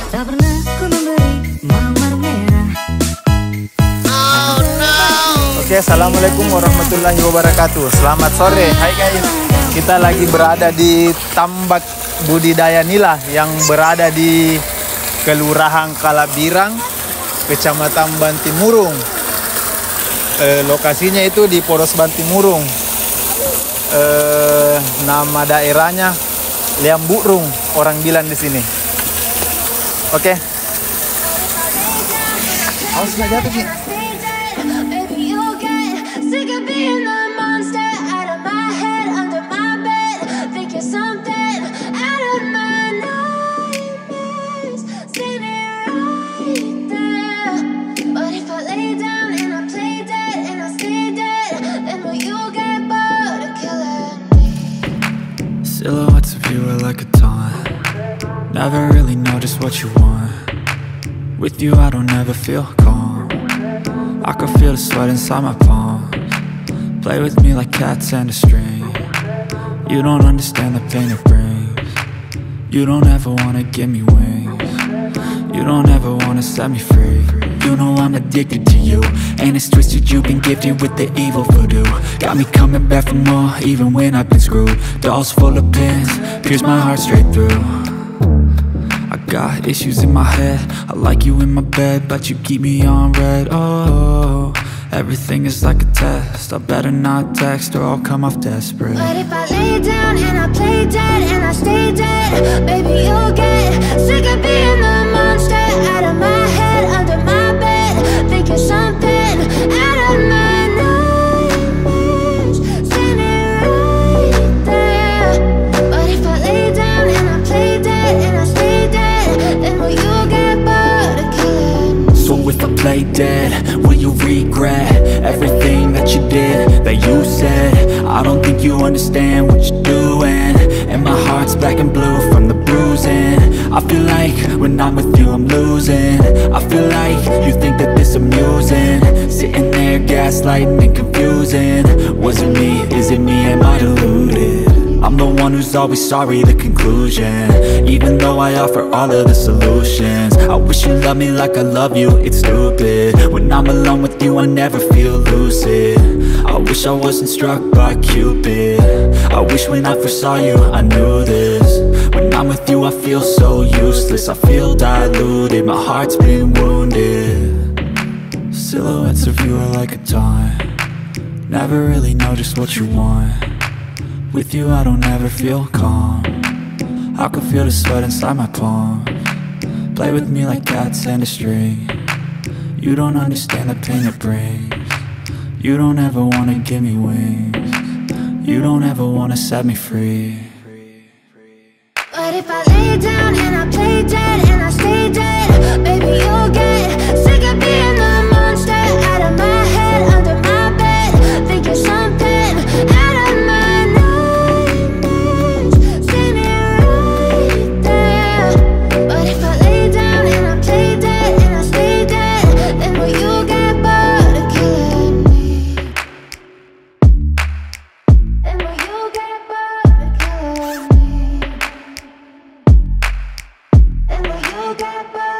Tak pernah ku memberi mawar merah. Oh no. Oke, assalamualaikum warahmatullahi wabarakatuh. Selamat sore, hai guys. Kita lagi berada di tambak budidaya nila yang berada di Kelurahan Kalabirang, Kecamatan Bantimurung. Lokasinya itu di Poros Bantimurung. Nama daerahnya Liamburung, orang bilang di sini. Oke. Awas nggak jatuh sih. Silhouettes of you are like a taunt. Never really know just what you want. With you I don't ever feel calm. I can feel the sweat inside my palms. Play with me like cats and a string. You don't understand the pain it brings. You don't ever wanna give me wings. You don't ever wanna set me free. You know I'm addicted to you, and it's twisted, you've been gifted with the evil voodoo. Got me coming back for more, even when I've been screwed. Dolls full of pins, pierce my heart straight through. I got issues in my head, I like you in my bed, but you keep me on red. Oh, everything is like a test, I better not text or I'll come off desperate. But if I lay down and I play dead and I stay dead, baby you'll get sick of being the monster out of my head, under my bed, thinking something out of my nightmares, standing right there. But if I lay down and I play dead and I stay dead, then will you get bored of killing me? So if I play dead, will you regret everything that you did, that you said? I don't think you understand what you're doing, and my heart's black and blue from the bruising. I feel like when I'm with you I'm losing. I feel like you think that this amusing, sitting there gaslighting and confusing. Was it me? Is it me? Am I deluded? I'm the one who's always sorry, the conclusion, even though I offer all of the solutions. I wish you loved me like I love you, it's stupid. When I'm alone with you I never feel lucid. I wish I wasn't struck by Cupid. I wish when I first saw you I knew this. When I'm with you I feel so useless, I feel diluted, my heart's been wounded. Silhouettes of you are like a taunt. Never really know just what you want. With you I don't ever feel calm. I can feel the sweat inside my palms. Play with me like cats and a string. You don't understand the pain it brings. You don't ever wanna give me wings. You don't ever wanna set me free. But if I lay down and I play dead and I stay dead, baby you'll get sick of being the monster out of my head, under my bed, thinking something out of my nightmares, standing right there. But if I lay down and I play dead and I stay dead, then will you get bored of killing me? Then will you get bored of killing me? And will you get bored?